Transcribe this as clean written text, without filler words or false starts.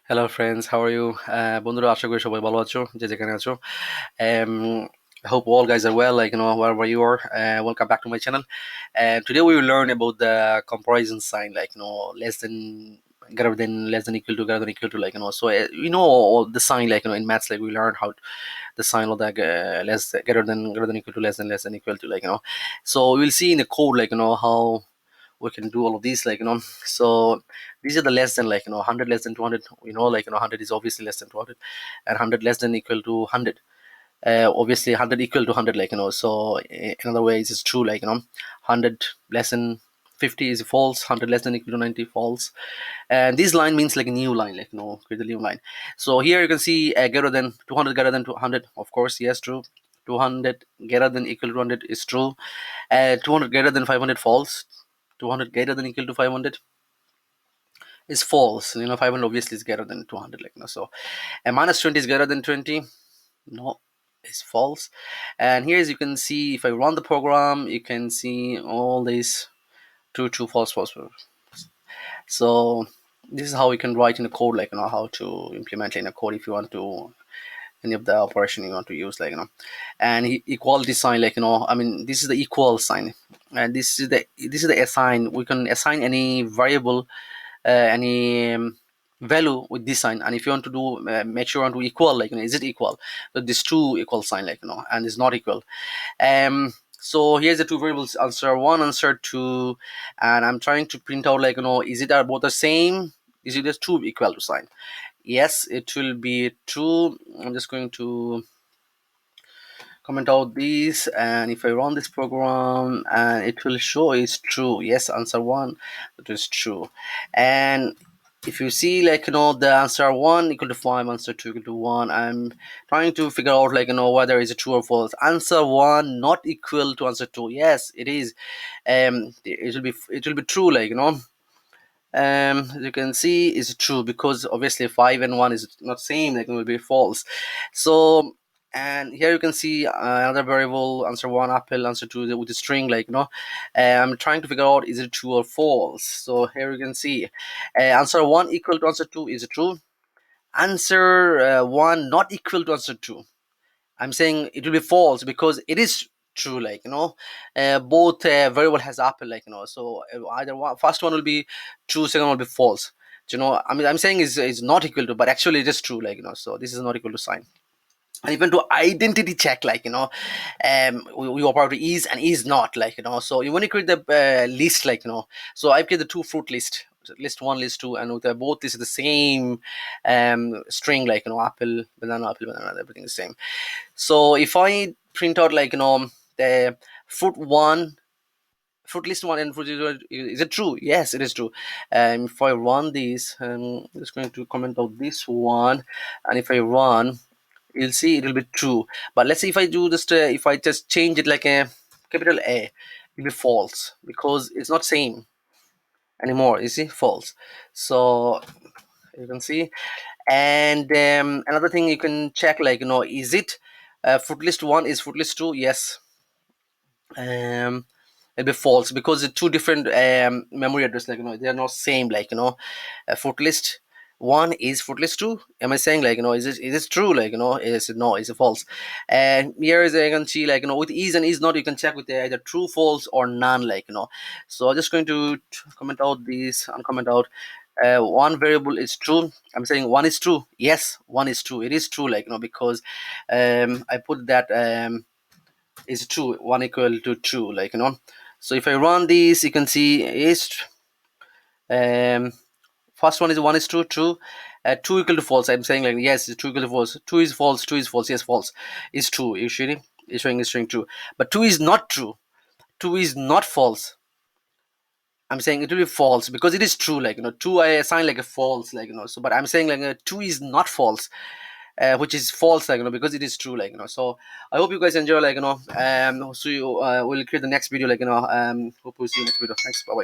Hello friends, how are you? বন্ধুরা, আশা করি সবাই ভালো আছো যে যেখানে আছো। um, I hope all guys are well, wherever you are. Welcome back to my channel. Today we will learn about the comparison sign, less than, greater than, less than, equal to, greater than, equal to, so all the sign, in maths, we learn how the sign of the less, greater than, equal to, less than, equal to, so we'll see in the code, how we can do all of these, so these are the less than, 100 less than 200. 100 is obviously less than 200, and 100 less than, equal to 100. Obviously 100 equal to 100, so in other ways it's true, 100 less than 50 is false, 100 less than, equal to 90, false. And this line means like a new line, create a new line. So here you can see greater than 200, greater than 200, of course, yes, true. 200 greater than, equal to 200 is true. 200 greater than 500, false. 200 greater than, equal to 500 is false. 500 obviously is greater than 200, so. And minus 20 is greater than 20, no, it's false. And here, as you can see, if I run the program, you can see all these true, true, false, false, false. So this is how we can write in the code, how to implement in a code if you want to any of the operation you want to use, and equality sign, I mean, this is the equal sign, and this is the assign. We can assign any variable, any value with this sign, and if you want to do make sure you want to equal, is it equal, so this two equal sign, and it's not equal. So here's the two variables, answer 1, answer 2, and I'm trying to print out, is it are both the same, is it just two equal to sign? Yes, it will be true. I'm just going to comment out these, and if I run this program, and it will show it's true. Yes, answer 1, it is true. And if you see, the answer 1 equal to 5, answer 2 equal to 1, I'm trying to figure out, whether it's true or false. Answer 1 not equal to answer 2. Yes, it is. It will be true, as you can see, is true, because obviously 5 and 1 is not same, it will be false. So, and here you can see another variable, answer 1 apple, answer 2 with the string, I'm trying to figure out, is it true or false. So here you can see answer 1 equal to answer 2 is true. Answer 1 not equal to answer 2, I'm saying it will be false, because it is true, both variable has apple, so either one, first one will be true, second one will be false. I mean, I'm saying is not equal to, but actually it is true, so this is not equal to sign. And even to identity check, we operate to is and is not, so you want to create the list, so I create the two fruit list 1, list 2, and with both this is the same string, apple banana, everything is same. So if I print out, the fruit 1, fruit list 1 and fruit 0, is it true? Yes, it is true. If I run this, I'm just going to comment out this one, and if I run, you'll see it will be true. But let's see, if I do this, if I just change it like a capital A, it will be false, because it's not same anymore. You see, false. So you can see. And another thing you can check, is it fruit list 1 is fruit list 2? Yes. It'll be false, because it's two different memory address, they are not same, fruit list 1 is fruit list 2. Am I saying, is it true, is it, no, is it false? And here is, you can see, with is and is not, you can check with either true, false, or none, so I'm just going to comment out these and comment out one variable is true. I'm saying 1 is true. Yes, 1 is true, it is true, because I put that is true, 1 equal to true, so if I run this, you can see is um first one is 1 is true. 2 equal to false, I'm saying, yes, 2 equal to false, 2 is false, 2 is false, yes, false is true, is showing true. But 2 is not true, 2 is not false, I'm saying it will be false, because it is true, 2 I assign like a false, so, but I'm saying, 2 is not false, which is false, because it is true, so I hope you guys enjoy, so you will create the next video, hope we see you next video. Thanks, bye bye.